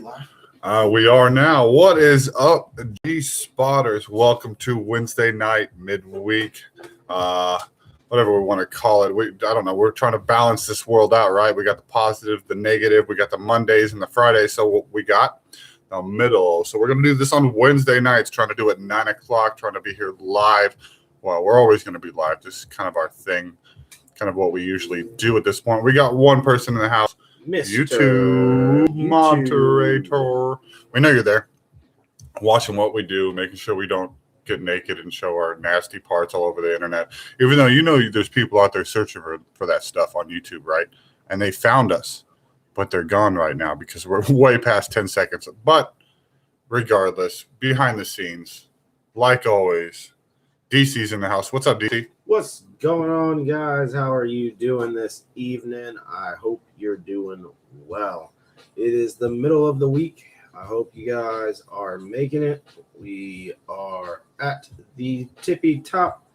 live? We are now. What is up, G-Spotters? Welcome to Wednesday night, midweek, whatever we want to call it. I don't know. We're trying to balance this world out, right? We got the positive, the negative. We got the Mondays and the Fridays. So what we got? The middle. So we're going to do this on Wednesday nights, trying to do it at 9 o'clock, trying to be here live. Well, we're always going to be live. This is kind of our thing, kind of what we usually do at this point. We got one person in the house. YouTube moderator. We know you're there watching what we do, making sure we don't get naked and show our nasty parts all over the internet. Even though you know there's people out there searching for that stuff on YouTube, right? And they found us, but they're gone right now because we're way past 10 seconds. But regardless, behind the scenes, like always, DC's in the house. What's up, DC? What's going on, guys? How are you doing this evening? I hope you're doing well. It is the middle of the week. I hope you guys are making it. We are at the tippy top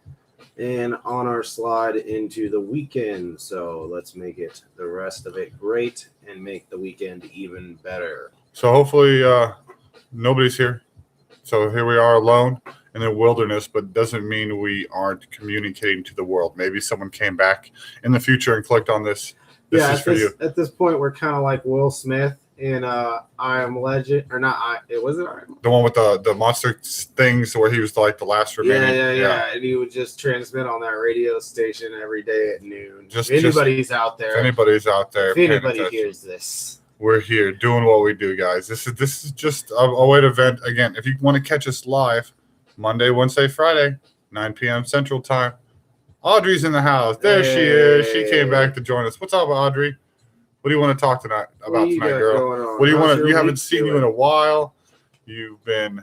and on our slide into the weekend. So let's make it the rest of it great and make the weekend even better. So hopefully nobody's here. So here we are alone in the wilderness, but doesn't mean we aren't communicating to the world. Maybe someone came back in the future and clicked on this. This is for you. At this point, we're kind of like Will Smith in I Am Legend, or not? It wasn't the one with the monster things where he was like the last remaining. Yeah. And he would just transmit on that radio station every day at noon. If anybody's out there, if anybody hears this, we're here doing what we do, guys. This is just a way to vent. Again, if you want to catch us live, Monday, Wednesday, Friday, 9 p.m. Central Time. Audrey's in the house. There she is. She came back to join us. What's up, Audrey? What do you want to talk about tonight, girl? What do you want to? You haven't seen you in a while. You've been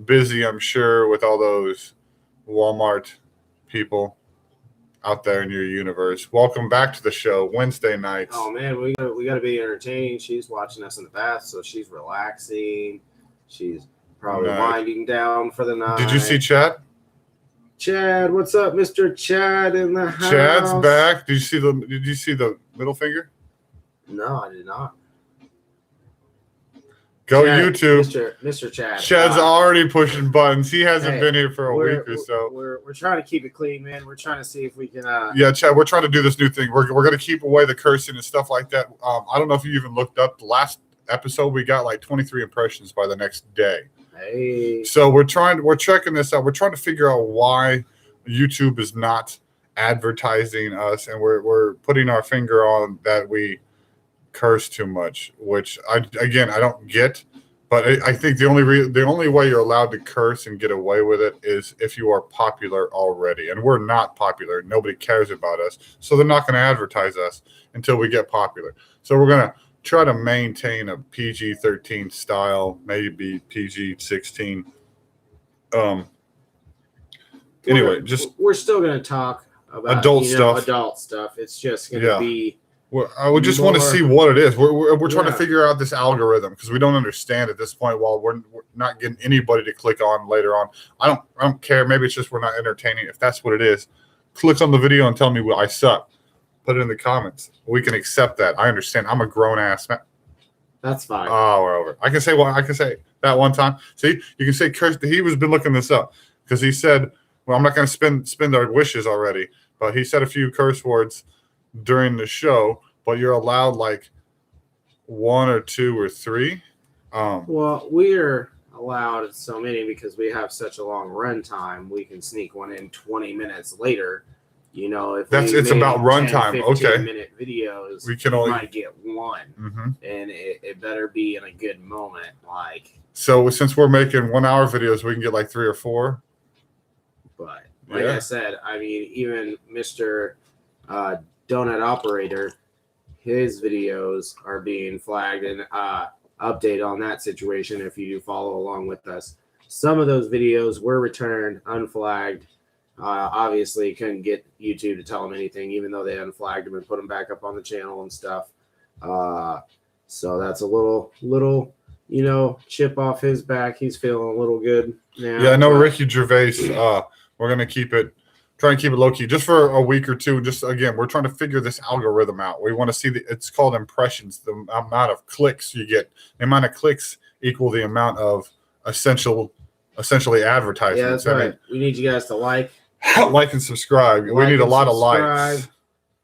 busy, I'm sure, with all those Walmart people out there in your universe. Welcome back to the show, Wednesday nights. Oh man, we got to be entertaining. She's watching us in the bath, so she's relaxing. She's probably winding down for the night. Did you see Chad? Chad, what's up, Mr. Chad in the house? Chad's back. Did you see the middle finger? No, I did not. Go Chad, YouTube. Mr. Chad. Chad's already pushing buttons. He hasn't been here for a week or so. We're trying to keep it clean, man. We're trying to see if we can Yeah, Chad, we're trying to do this new thing. We're going to keep away the cursing and stuff like that. I don't know if you even looked up the last episode. We got like 23 impressions by the next day. Hey. So we're checking this out. We're trying to figure out why YouTube is not advertising us, and we're putting our finger on that we curse too much, which I don't get. But I think the only way you're allowed to curse and get away with it is if you are popular already, and we're not popular. Nobody cares about us, so they're not going to advertise us until we get popular. So we're going to try to maintain a PG-13 style, maybe PG-16. Anyway, we're still going to talk about adult stuff. It's just going to be. I would just want to see what it is. We're trying to figure out this algorithm because we don't understand at this point. While we're not getting anybody to click on later on, I don't care. Maybe it's just we're not entertaining. If that's what it is, click on the video and tell me I suck. Put it in the comments. We can accept that. I understand. I'm a grown ass man. That's fine. Oh, we're over. I can say that one time. See, you can say curse. He was been looking this up because he said, "Well, I'm not going to spend our wishes already." But he said a few curse words during the show, but you're allowed like 1 or 2 or 3. Well, we're allowed so many because we have such a long run time. We can sneak one in 20 minutes later. You know, if it's about runtime. Okay. 15-minute videos, we can only might get one, and it better be in a good moment. Like, so since we're making 1 hour videos, we can get like 3 or 4. But like I said, I mean, even Mr. Donut Operator, his videos are being flagged, and update on that situation if you do follow along with us. Some of those videos were returned unflagged. Obviously couldn't get YouTube to tell them anything, even though they unflagged them and put them back up on the channel and stuff. So that's a little, chip off his back. He's feeling a little good now. Yeah, I know Ricky Gervais. We're gonna keep it try and keep it low key just for a week or two. Just again, we're trying to figure this algorithm out. We want to see it's called impressions, the amount of clicks you get. The amount of clicks equal the amount of essentially advertisements. Yeah, that's right. We need you guys to like and subscribe. We need a lot of likes.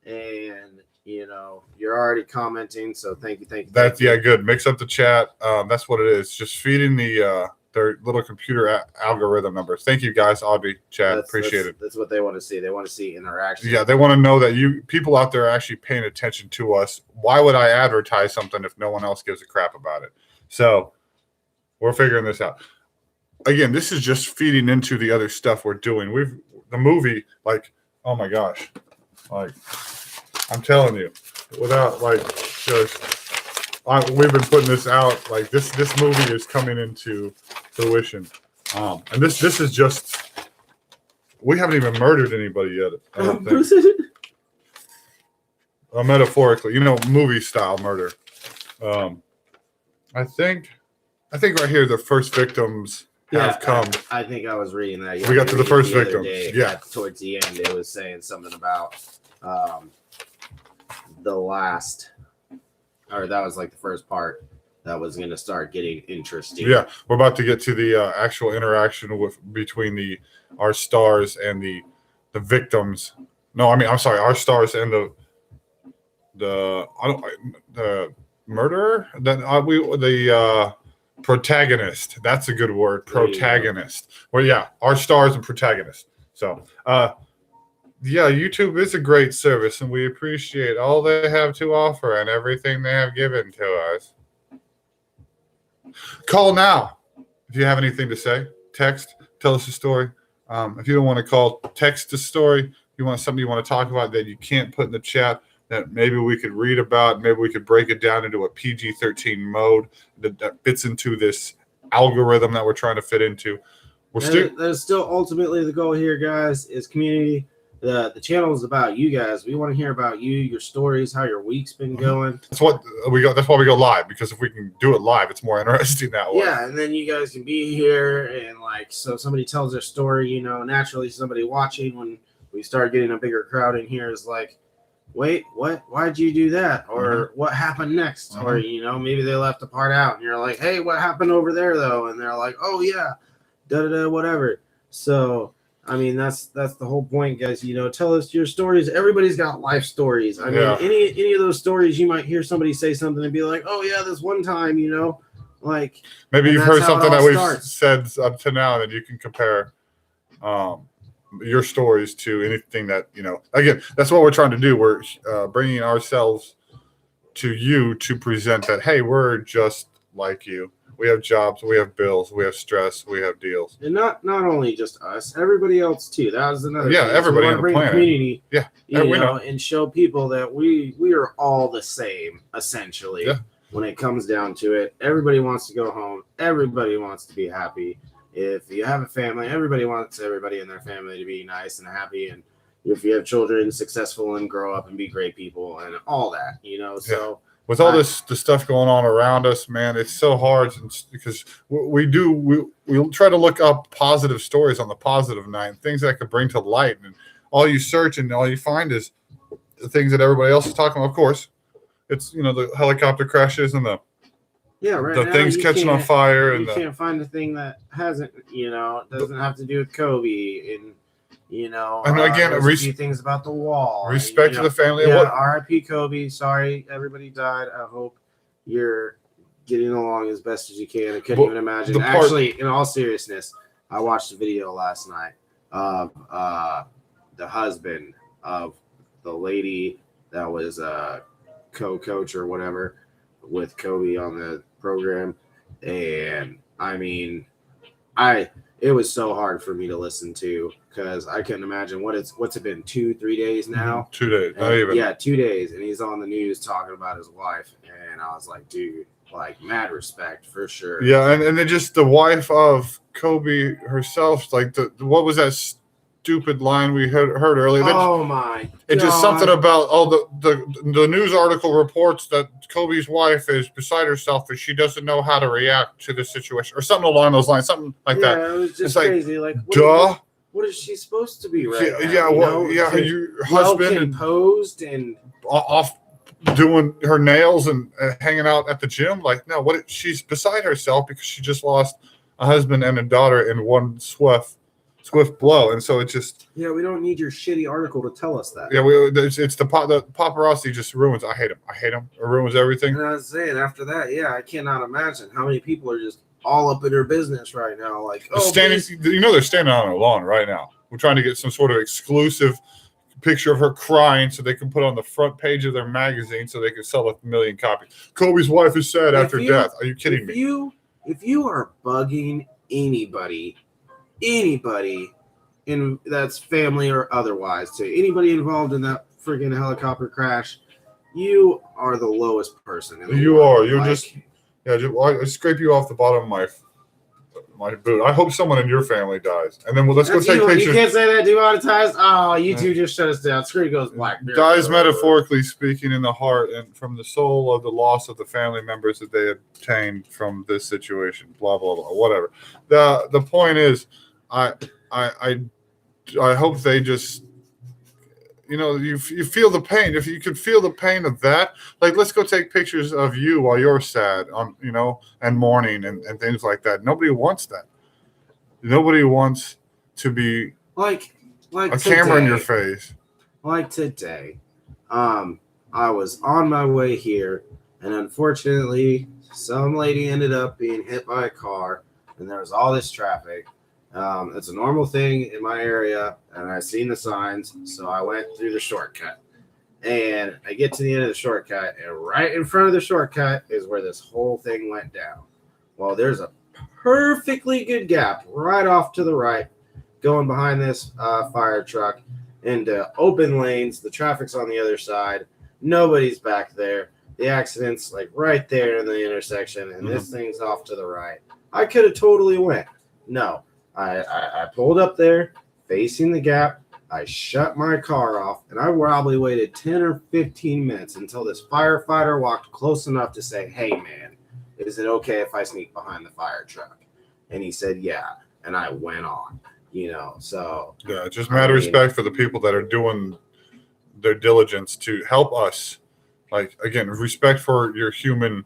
And you're already commenting, so thank you. Good. Mix up the chat. That's what it is. Just feeding their little computer algorithm numbers. Thank you guys, Audrey, Chad. Appreciate it. That's what they want to see. They want to see interaction. Yeah, they want to know that people out there are actually paying attention to us. Why would I advertise something if no one else gives a crap about it? So we're figuring this out. Again, this is just feeding into the other stuff we're doing. The movie, like, oh my gosh, like I'm telling you, without like just. We've been putting this out, like this movie is coming into fruition, and this is just, we haven't even murdered anybody yet. I don't think. Metaphorically, movie style murder. I think right here the first victims have come. I think I was reading that. We got to the first victim. Yeah, towards the end, it was saying something about the last. Or that was like the first part that was going to start getting interesting. Yeah, we're about to get to the actual interaction between our stars and the victims. No, I mean, I'm sorry, our stars and the murderer. The protagonist. That's a good word. Protagonist. Well, yeah, our stars and protagonist. So, yeah, YouTube is a great service, and we appreciate all they have to offer and everything they have given to us. Call now if you have anything to say. Text, tell us a story. If you don't want to call, text a story. If you want something you want to talk about that you can't put in the chat that maybe we could read about, maybe we could break it down into a PG-13 mode that fits into this algorithm that we're trying to fit into. That's still ultimately the goal here, guys, is community. The channel is about you guys. We want to hear about you, your stories, how your week's been going. That's why we go live, because if we can do it live, it's more interesting that way. Yeah, and then you guys can be here, and so somebody tells their story, naturally somebody watching, when we start getting a bigger crowd in here, is like, wait, what? Why'd you do that? Or what happened next? Or maybe they left a part out, and you're like, hey, what happened over there though? And they're like, oh yeah, whatever. So I mean, that's the whole point, guys. Tell us your stories. Everybody's got life stories. I mean, any of those stories, you might hear somebody say something and be like, "Oh yeah, this one time," like maybe you've heard something that we've said up to now, and you can compare your stories to anything that Again, that's what we're trying to do. We're bringing ourselves to you to present that, hey, we're just like you. We have jobs, we have bills, we have stress, we have deals. And not only just us, everybody else too. That was another thing. Everybody on the planet. Community, know. And show people that we are all the same, essentially. Yeah. When it comes down to it, everybody wants to go home. Everybody wants to be happy. If you have a family, everybody wants everybody in their family to be nice and happy. And if you have children, successful and grow up and be great people and all that, so. With all the stuff going on around us, man, it's so hard because we try to look up positive stories on the positive night, things that could bring to light, and all you search and all you find is the things that everybody else is talking about. Of course, it's the helicopter crashes and the things catching on fire, and you can't find a thing that hasn't doesn't have to do with Kobe and. And again, a few things about the wall. Respect to the family. Yeah, R.I.P. Kobe. Sorry, everybody died. I hope you're getting along as best as you can. I couldn't even imagine. Actually, in all seriousness, I watched a video last night of the husband of the lady that was a co-coach or whatever with Kobe on the program, and I mean, it was so hard for me to listen to because I couldn't imagine what's it been 2-3 days now? 2 days, not even. Yeah, 2 days, and he's on the news talking about his wife, and I was like, dude, mad respect for sure. Yeah, and then just the wife of Kobe herself, what was that stupid line we heard earlier? Oh my God. It's just something about the news article reports that Kobe's wife is beside herself and she doesn't know how to react to the situation or something along those lines, something like that. Yeah, it was just crazy. Duh. what is she supposed to be right now? Yeah, well, yeah, your husband and composed and off doing her nails and hanging out at the gym. Like, no, she's beside herself because she just lost a husband and a daughter in one swift blow, and so it just we don't need your shitty article to tell us that. Yeah, it's the paparazzi just ruins. I hate him. It ruins everything. And I was saying after that, I cannot imagine how many people are just all up in their business right now. Like, they're standing on a lawn right now. We're trying to get some sort of exclusive picture of her crying so they can put on the front page of their magazine so they can sell 1 million copies. Kobe's wife is sad after death. Are you kidding me? If you are bugging anybody, in that's family or otherwise, to anybody involved in that freaking helicopter crash, you are the lowest person. You are. You're I scrape you off the bottom of my boot. I hope someone in your family dies. And then let's go take pictures. You can't say that, demonetized. Oh, YouTube just shut us down. Screen goes black. Dies metaphorically speaking in the heart and from the soul of the loss of the family members that they obtained from this situation. Blah, blah, blah. Whatever. The point is, I hope they just, you feel the pain. If you could feel the pain of that, like, let's go take pictures of you while you're sad, and mourning and things like that. Nobody wants that. Nobody wants to be like a camera in your face. Like today, I was on my way here, and unfortunately, some lady ended up being hit by a car, and there was all this traffic. It's a normal thing in my area, and I seen the signs, so I went through the shortcut. And I get to the end of the shortcut, and right in front of the shortcut is where this whole thing went down. Well, there's a perfectly good gap right off to the right, going behind this fire truck into open lanes. The traffic's on the other side. Nobody's back there. The accident's like right there in the intersection, and this thing's off to the right. I could have totally went. No. I pulled up there, facing the gap. I shut my car off, and I probably waited 10 or 15 minutes until this firefighter walked close enough to say, "Hey, man, is it okay if I sneak behind the fire truck?" And he said, "Yeah." And I went on, so. Yeah, just mad respect for the people that are doing their diligence to help us. Like, again, respect for your human.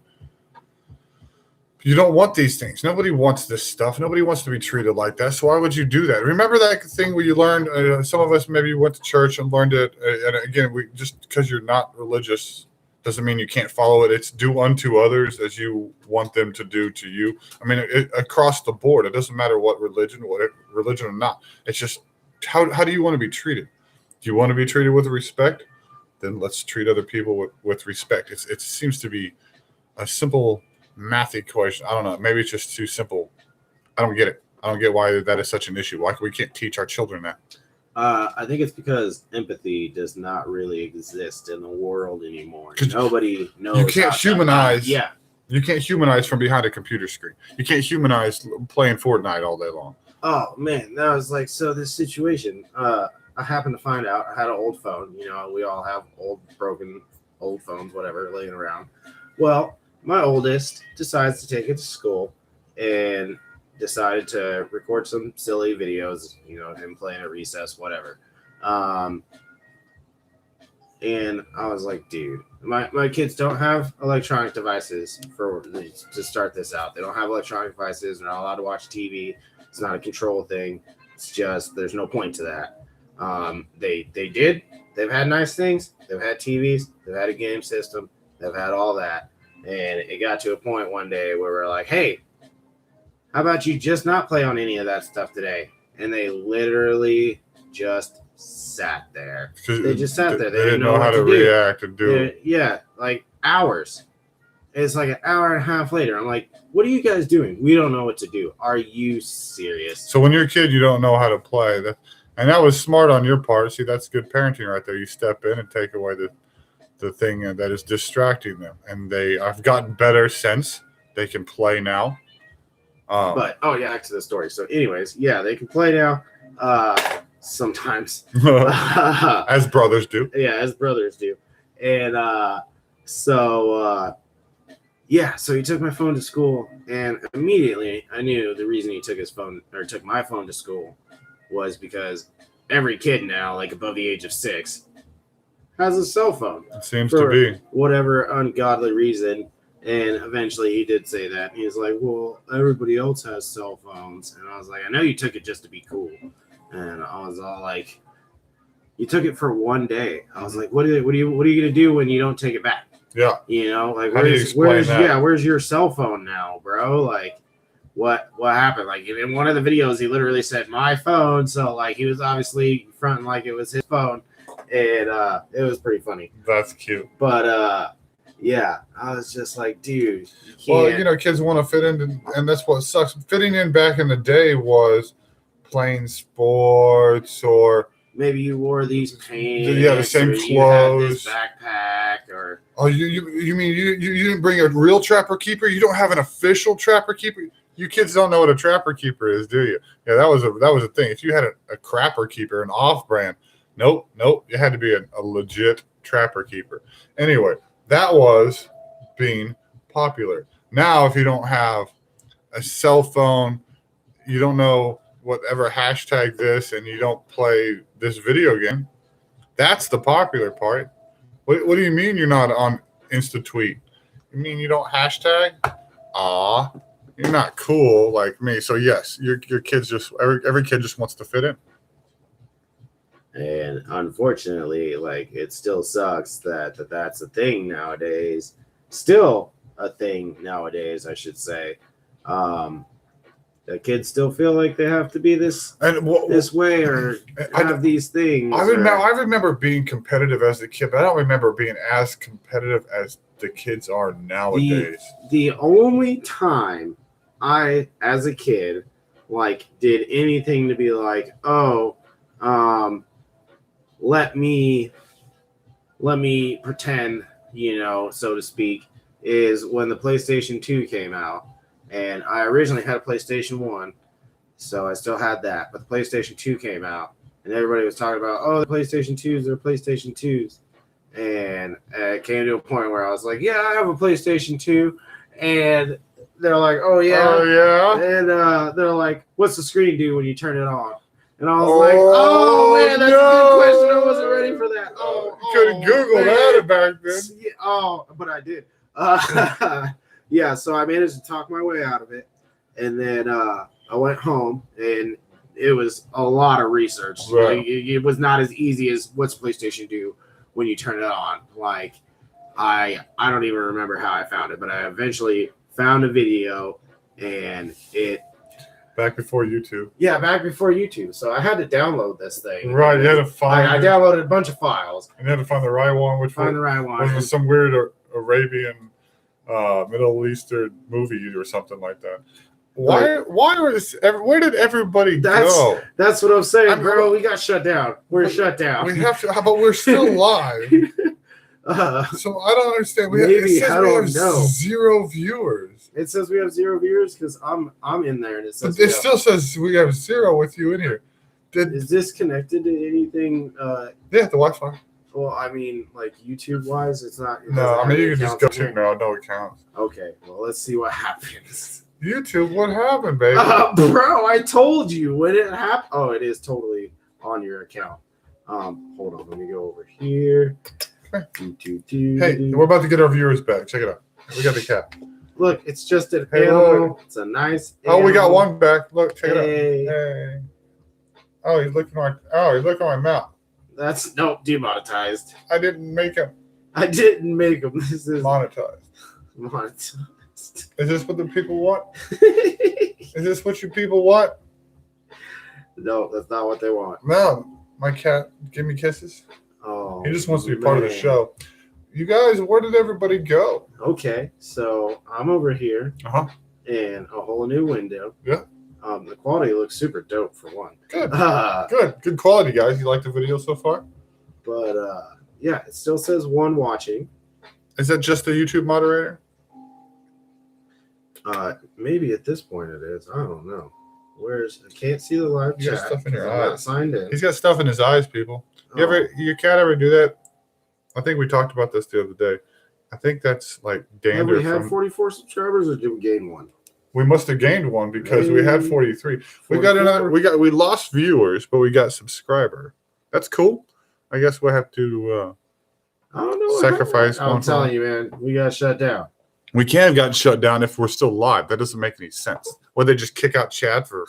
You don't want these things. Nobody wants this stuff. Nobody wants to be treated like that. So why would you do that? Remember that thing where you learned, some of us maybe went to church and learned it. And again, just because you're not religious doesn't mean you can't follow it. It's do unto others as you want them to do to you. I mean, across the board, it doesn't matter what religion or not. It's just, how do you want to be treated? Do you want to be treated with respect? Then let's treat other people with respect. It seems to be a simple math equation. I don't know. Maybe it's just too simple. I don't get it. I don't get why that is such an issue. Why we can't teach our children that? I think it's because empathy does not really exist in the world anymore. Nobody knows. You can't humanize. Yeah. You can't humanize from behind a computer screen. You can't humanize playing Fortnite all day long. Oh man, that was like, so this situation. I happened to find out I had an old phone. We all have broken old phones, whatever, laying around. Well, my oldest decides to take it to school and decided to record some silly videos, him playing at recess, whatever. And I was like, dude, my kids don't have electronic devices to start this out. They don't have electronic devices. They're not allowed to watch TV. It's not a control thing. It's just, there's no point to that. They've had nice things. They've had TVs. They've had a game system. They've had all that. And it got to a point one day where we're like, hey, how about you just not play on any of that stuff today? And they literally just sat there. They just sat there. They didn't know how to react and do it. Yeah, like hours. It's like an hour and a half later. I'm like, what are you guys doing? We don't know what to do. Are you serious? So when you're a kid, you don't know how to play. And that was smart on your part. See, that's good parenting right there. You step in and take away the thing that is distracting them, and I've gotten better since. They can play now. Back to the story. So anyways, they can play now. Sometimes. As brothers do. Yeah, as brothers do. And so he took my phone to school, and immediately I knew the reason he took my phone to school was because every kid now, like above the age of 6, has a cell phone. It seems to be. Whatever ungodly reason. And eventually he did say that. He was like, well, everybody else has cell phones. And I was like, I know you took it just to be cool. And I was all like, you took it for one day. I was like, what are you going to do when you don't take it back? Yeah. You know, like, where's your cell phone now, bro? Like, what happened? Like, in one of the videos, he literally said, my phone. So, like, he was obviously fronting like it was his phone. And it was pretty funny. That's cute. But, yeah, I was just like, dude, you can't. Well, you know, kids want to fit in, and that's what sucks. Fitting in back in the day was playing sports, or maybe you wore these pants. Yeah, the same or clothes. You had this backpack, or you mean you didn't bring a real trapper keeper? You don't have an official trapper keeper? You kids don't know what a trapper keeper is, do you? Yeah, that was a thing. If you had a crapper keeper, an off-brand, nope, it had to be a legit trapper keeper. Anyway. That was being popular. Now, if you don't have a cell phone, you don't know whatever hashtag this, and you don't play this video game, that's the popular part. What do you mean you're not on Insta Tweet? You mean you don't hashtag? You're not cool like me. So yes, your kids just every kid just wants to fit in. And unfortunately, like, it still sucks that's a thing nowadays. Still a thing nowadays, I should say. The kids still feel like they have to be this way or have these things. I remember being competitive as a kid, but I don't remember being as competitive as the kids are nowadays. The only time I, as a kid, like, did anything to be like, let me pretend, you know, so to speak, is when the PlayStation 2 came out. And I originally had a PlayStation 1, so I still had that. But the PlayStation 2 came out, and everybody was talking about, the PlayStation 2s are PlayStation 2s. And it came to a point where I was like, yeah, I have a PlayStation 2. And they're like, oh, yeah. And they're like, what's the screen do when you turn it on? And I was like, man, that's a good question. I wasn't ready for that. You couldn't Google that back then. But I did. Yeah, so I managed to talk my way out of it. And then I went home, and it was a lot of research. Right. Like, it was not as easy as what's PlayStation do when you turn it on. Like, I don't even remember how I found it, but I eventually found a video, and it... Back before YouTube. Yeah, back before YouTube. So I had to download this thing. Right, you had to find I downloaded a bunch of files. And you had to find the right one, was some weird Arabian Middle Eastern movie or something like that. Where did everybody go? That's what I'm saying, bro. We got shut down. We're shut down. We have to, but we're still live. So I don't understand. I don't know. 0 viewers. It says we have 0 viewers because I'm in there, and it says it still says we have 0 with you in here. Is this connected to anything? Yeah, the Wi-Fi. Well, I mean, like, YouTube wise, it's not. No, I mean you can just go to no accounts. Okay, well, let's see what happens. YouTube, what happened, baby? Bro, I told you when it happened. Oh, it is totally on your account. Hold on, let me go over here. Hey, we're about to get our viewers back. Check it out. We got the cat. Look, it's just an animal. It's a nice animal. We got one back. Look, check it out. Hey. Oh, he's looking at my mouth. That's demonetized. I didn't make him. This is monetized. Is this what the people want? Is this what you people want? No, that's not what they want. No, my cat, give me kisses. Oh, he just wants to be part of the show. You guys, where did everybody go? Okay, so I'm over here. And a whole new window. Yeah. The quality looks super dope for one. Good. Good quality, guys. You like the video so far? But yeah, it still says 1 watching. Is that just the YouTube moderator? Maybe at this point it is. I don't know. I can't see the live chat. You got stuff in your eyes. Not signed in. He's got stuff in his eyes, people. Your cat ever do that? I think we talked about this the other day. I think that's like dander. Have we had 44 subscribers, or did we gain 1? We must have gained one because we had 43. We got 44. another. We lost viewers, but we got subscriber. That's cool. I guess we'll have to I don't know. sacrifice one. I'm telling you, man, we got shut down. We can't have gotten shut down if we're still live. That doesn't make any sense. Would they just kick out Chad for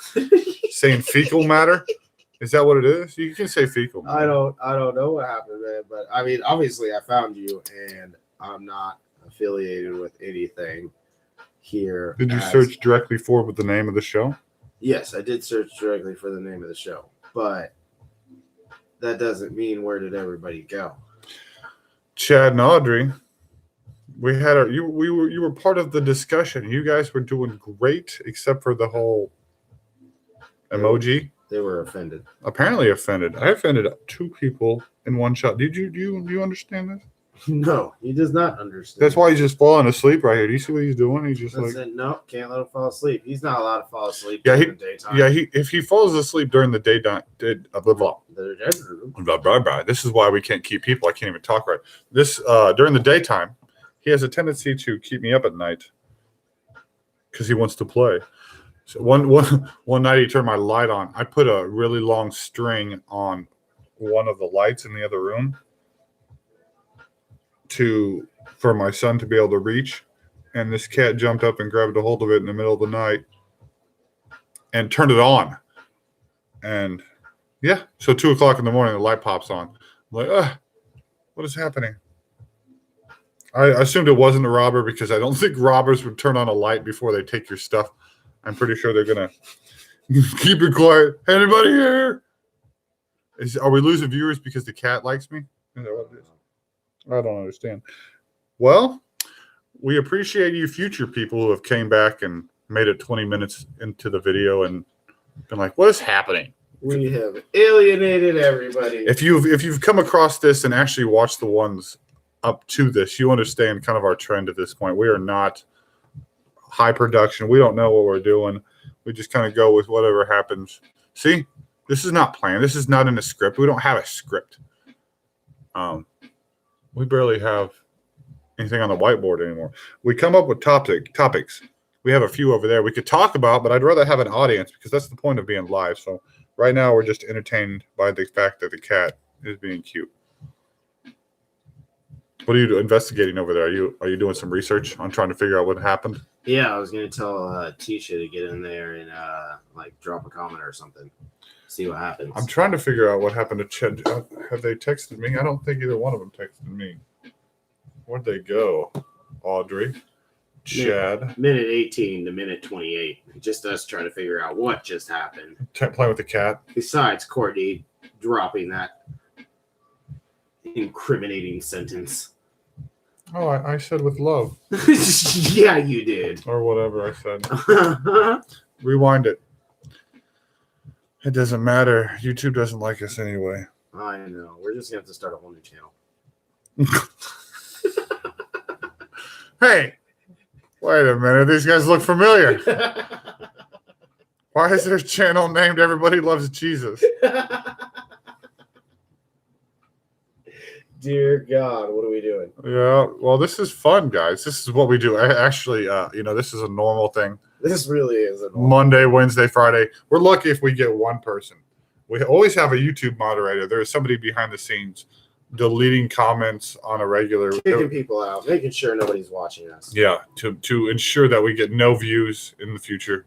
saying fecal matter? Is that what it is? You can say fecal matter. I don't know what happened, man. But I mean, obviously, I found you, and I'm not affiliated with anything here. Did you search directly with the name of the show? Yes, I did search directly for the name of the show, but that doesn't mean where did everybody go? Chad and Audrey, you were part of the discussion. You guys were doing great, except for the whole emoji. They were offended. Apparently offended. I offended 2 people in one shot. Do you understand this? No, he does not understand. That's why he's just falling asleep right here. Do you see what he's doing? He's just no, can't let him fall asleep. He's not allowed to fall asleep during the daytime. Yeah, if he falls asleep during the daytime, this is why we can't keep people. I can't even talk right. This during the daytime, he has a tendency to keep me up at night because he wants to play. So one night he turned my light on. I put a really long string on one of the lights in the other room for my son to be able to reach, and this cat jumped up and grabbed a hold of it in the middle of the night and turned it on. And yeah, so 2:00 in the morning, the light pops on. I'm like, what is happening? I assumed it wasn't a robber because I don't think robbers would turn on a light before they take your stuff. I'm pretty sure they're gonna keep it quiet. Anybody here? Are we losing viewers because the cat likes me? Is that what it is? I don't understand. Well, we appreciate you future people who have came back and made it 20 minutes into the video and been like, what is happening? We have alienated everybody. If you've come across this and actually watched the ones up to this, you understand kind of our trend at this point. We are not high production. We don't know what we're doing. We just kind of go with whatever happens. See, this is not planned. This is not in a script. We don't have a script. We barely have anything on the whiteboard anymore. We come up with topics. We have a few over there we could talk about, but I'd rather have an audience because that's the point of being live. So right now we're just entertained by the fact that the cat is being cute. What are you investigating over there? Are you doing some research on trying to figure out what happened? Yeah, I was gonna tell Tisha to get in there and drop a comment or something. See what happens. I'm trying to figure out what happened to Chad. Have they texted me? I don't think either one of them texted me. Where'd they go? Audrey, Chad. Minute 18 to minute 28. Just us trying to figure out what just happened. Playing with the cat. Besides Courtney dropping that incriminating sentence. Oh, I said with love. Yeah, you did. Or whatever I said. Rewind it. It doesn't matter. YouTube doesn't like us anyway. I know. We're just going to have to start a whole new channel. Hey, wait a minute. These guys look familiar. Why is their channel named Everybody Loves Jesus? Dear God, what are we doing? Yeah, well, this is fun, guys. This is what we do. Actually, this is a normal thing. This really is a normal Monday, Wednesday, Friday. We're lucky if we get one person. We always have a YouTube moderator. There is somebody behind the scenes deleting comments on a regular. Kicking people out, making sure nobody's watching us. Yeah, to ensure that we get no views in the future,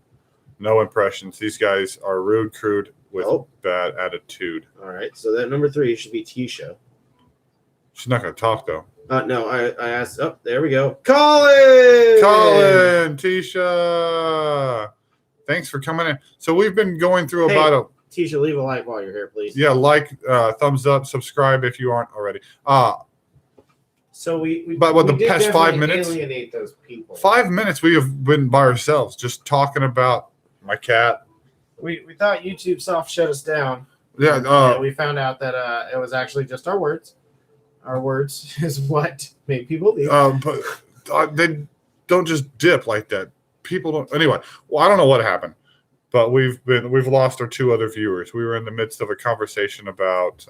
no impressions. These guys are rude, crude, with bad attitude. All right, so that number 3 should be Tisha. She's not going to talk, though. No, I asked. Oh, there we go. Colin, Tisha. Thanks for coming in. So we've been going through Tisha, leave a like while you're here, please. Yeah, like, thumbs up, subscribe if you aren't already. So but what, the past 5 minutes? Alienate those people. 5 minutes we have been by ourselves, just talking about my cat. We thought YouTube soft shut us down. Yeah. We found out that it was actually just our words. Our words is what made people leave. But they don't just dip like that. People don't. Anyway, well, I don't know what happened, but we've lost our 2 other viewers. We were in the midst of a conversation about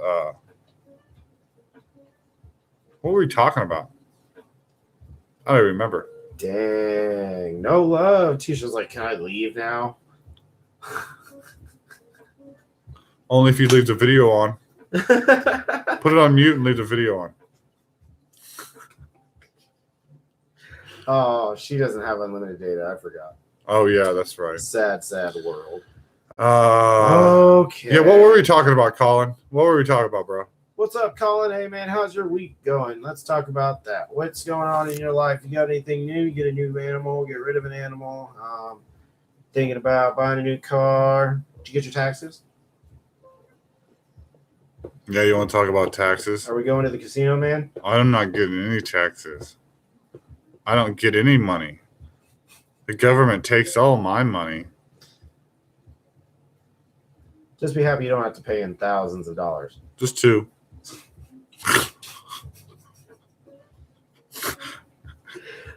what were we talking about? I don't even remember. Dang. No love. Tisha's like, can I leave now? Only if you leave the video on. Put it on mute and leave the video on. Oh, she doesn't have unlimited data. I forgot. Oh, yeah, that's right. Sad, sad world. Okay. Yeah, what were we talking about, Colin? What were we talking about, bro? What's up, Colin? Hey, man, how's your week going? Let's talk about that. What's going on in your life? You got anything new? You get a new animal, get rid of an animal. Thinking about buying a new car. Did you get your taxes? Yeah, you want to talk about taxes? Are we going to the casino, man? I'm not getting any taxes. I don't get any money. The government takes all my money. Just be happy you don't have to pay in thousands of dollars. Just 2.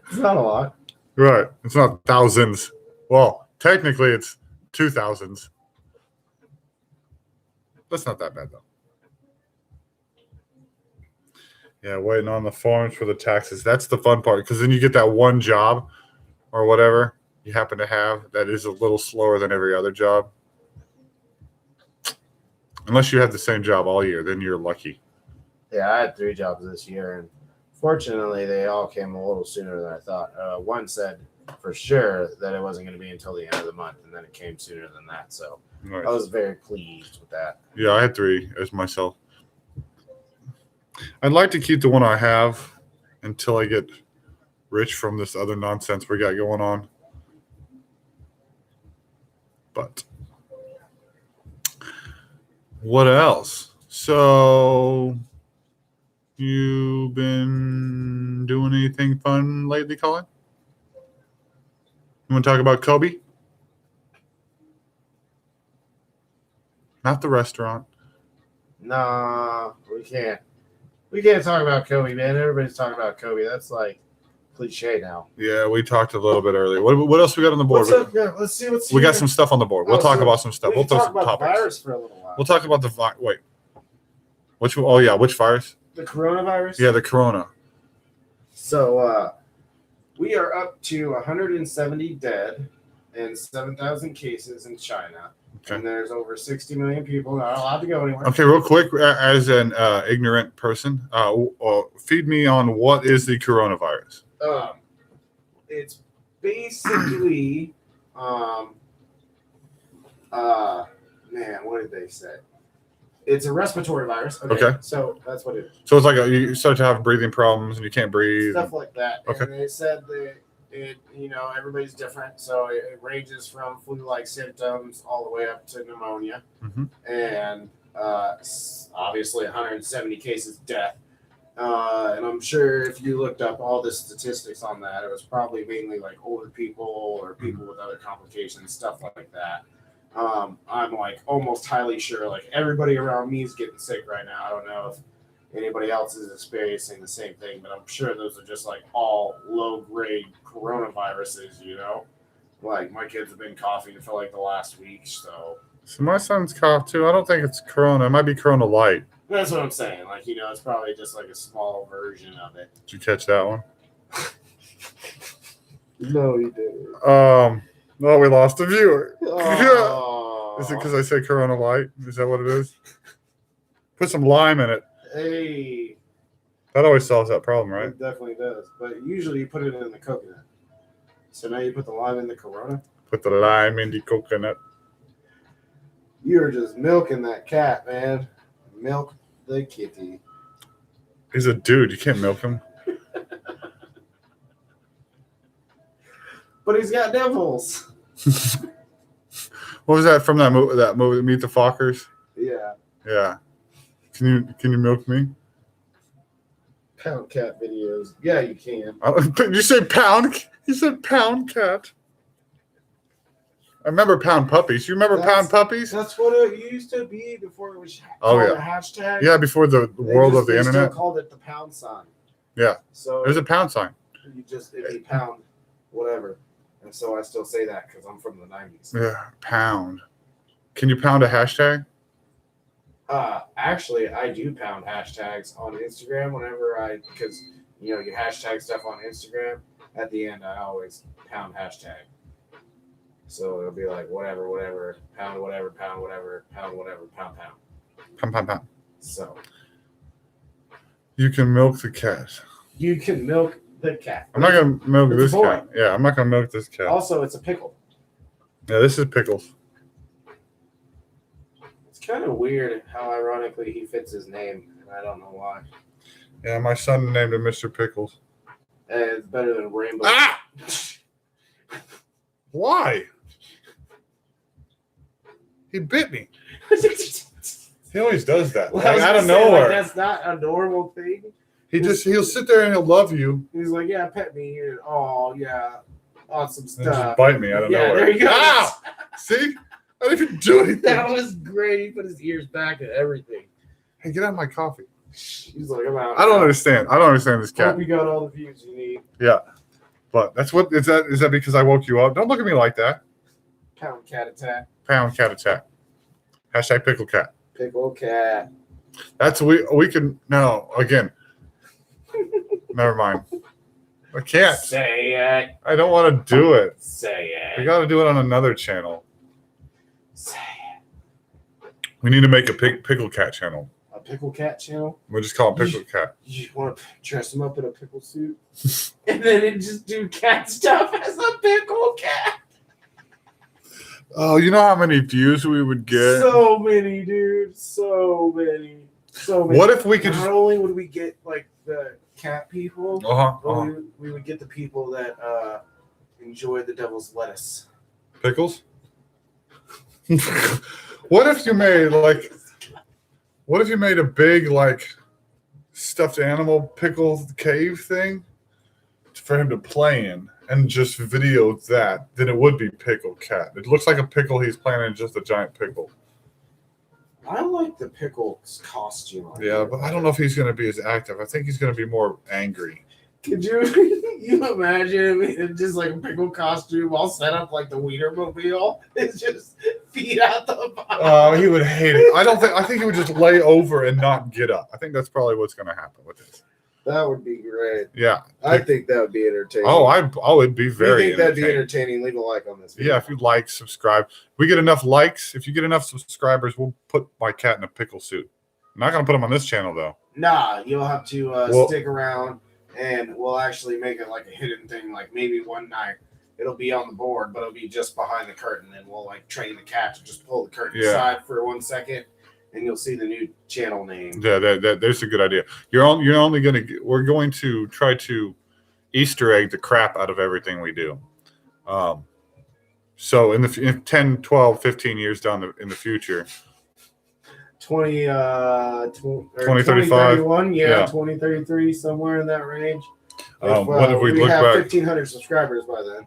It's not a lot. Right. It's not thousands. Well, technically it's 2,000s. That's not that bad, though. Yeah, waiting on the forms for the taxes. That's the fun part, because then you get that one job or whatever you happen to have that is a little slower than every other job. Unless you have the same job all year, then you're lucky. Yeah, I had 3 jobs this year, and fortunately, they all came a little sooner than I thought. One said for sure that it wasn't going to be until the end of the month, and then it came sooner than that. So Nice. I was very pleased with that. Yeah, I had 3 as myself. I'd like to keep the one I have until I get rich from this other nonsense we got going on. But what else? So you been doing anything fun lately, Colin? You want to talk about Kobe? Not the restaurant. Nah, we can't. We can't talk about Kobe, man. Everybody's talking about Kobe. That's like cliche now. Yeah, we talked a little bit earlier. What else we got on the board? What's up? Yeah, let's see what's We here. got some stuff on the board. We'll talk about some stuff. We We'll can throw talk some about the topics. virus for a little while. We'll talk about the wait. Which? Oh yeah, which virus? The coronavirus. Yeah, the corona. So we are up to 170 dead and 7,000 cases in China. Okay. And there's over 60 million people not allowed to go anywhere. Okay, real quick, as an ignorant person, feed me on what is the coronavirus. It's basically, man, what did they say? It's a respiratory virus. Okay. So that's what it is. So it's like you start to have breathing problems and you can't breathe. Stuff like that. Okay. And they said that everybody's different. So it ranges from flu-like symptoms all the way up to pneumonia. Mm-hmm. And obviously 170 cases death. And I'm sure if you looked up all the statistics on that, it was probably mainly like older people or people with other complications, stuff like that. I'm like almost highly sure like everybody around me is getting sick right now. I don't know if anybody else is experiencing the same thing, but I'm sure those are just like all low-grade coronaviruses, Like my kids have been coughing for like the last week, so my son's cough too. I don't think it's corona. It might be corona light. that's what I'm saying. Like, it's probably just like a small version of it. Did you catch that one? No, you didn't. Oh, we lost a viewer. Oh. Is it because I said corona light? Is that what it is? Put some lime in it. Hey. That always solves that problem, right? It definitely does. But usually you put it in the coconut. So now you put the lime in the Corona? Put the lime in the coconut. You're just milking that cat, man. Milk the kitty. He's a dude. You can't milk him. But he's got nipples. What was that from that movie, Meet the Fockers? Yeah. Yeah. Can you milk me? Pound cat videos. Yeah, you can. Did you say pound? You said pound cat. I remember pound puppies. You remember pound puppies? That's what it used to be before it was called a hashtag. Yeah, before the world of the internet. They still called it the pound sign. Yeah. So there's a pound sign. It'd be pound, whatever. And so I still say that because I'm from the 90s. Yeah, pound. Can you pound a hashtag? Actually, I do pound hashtags on Instagram because you hashtag stuff on Instagram. at the end, I always pound hashtag. So it'll be like whatever, pound whatever, pound whatever, pound whatever, pound. Pound. So you can milk the cat. you can milk the cat. I'm not gonna milk this boy. cat. Yeah, I'm not gonna milk this cat. Also, it's a pickle. Yeah, this is Pickles. It's kind of weird how ironically he fits his name, and I don't know why. Yeah, my son named him Mr. Pickles. It's better than Rainbow. Ah! Why? He bit me. He always does that. Well, Like, out of say, nowhere. like, that's not a normal thing. He'll sit there and he'll love you. He's like, yeah, pet me. And, oh, yeah. Awesome And just stuff. bite me out of nowhere. There you go. Ow! See? I didn't even do anything. That was great. He put his ears back and everything. Hey, get out of my coffee. He's like, I'm out. I don't understand. I don't understand this cat. Hope you got all the views you need. Yeah. But that's what is that because I woke you up? Don't look at me like that. Pound cat attack. Pound cat attack. Hashtag pickle cat. Pickle cat. That's we can no again. Never mind. I can't. Say it. I don't want to do it. Say We it. got to do it on another channel. Say it. We need to make a pickle cat channel. A pickle cat channel? We'll just call it pickle cat. You want to dress him up in a pickle suit? And then it just do cat stuff as a pickle cat? Oh, you know how many views we would get? So many, dude. So many. What if we could Not just only would we get like the cat people, but we would get the people that enjoy the devil's lettuce. pickles? What if you made a big like stuffed animal pickle cave thing for him to play in and just video that? Then it would be pickle cat. It looks like a pickle he's playing in just a giant pickle. I like the pickle's costume. Yeah, but I don't know if he's going to be as active. I think he's going to be more angry. Could you imagine him in just like a pickle costume all set up like the Wienermobile? It's just feet out the bottom. Oh, he would hate it. I think he would just lay over and not get up. I think that's probably what's going to happen with this. That would be great. Yeah. I think that would be entertaining. It'd be very If you think that'd be entertaining. entertaining, leave a like on this video. Yeah, if you like, subscribe. We get enough likes. If you get enough subscribers, we'll put my cat in a pickle suit. I'm not going to put him on this channel, though. Nah, you'll have to stick around, and we'll actually make it like a hidden thing. Like maybe one night it'll be on the board, but it'll be just behind the curtain, and we'll like train the cat to just pull the curtain aside for 1 second, and you'll see the new channel name. Yeah, there's a good idea. We're going to try to Easter egg the crap out of everything we do. So in 10, 12, 15 years in the future, 2031, yeah, 2033, somewhere in that range. What if we look have back? 1,500 subscribers by then.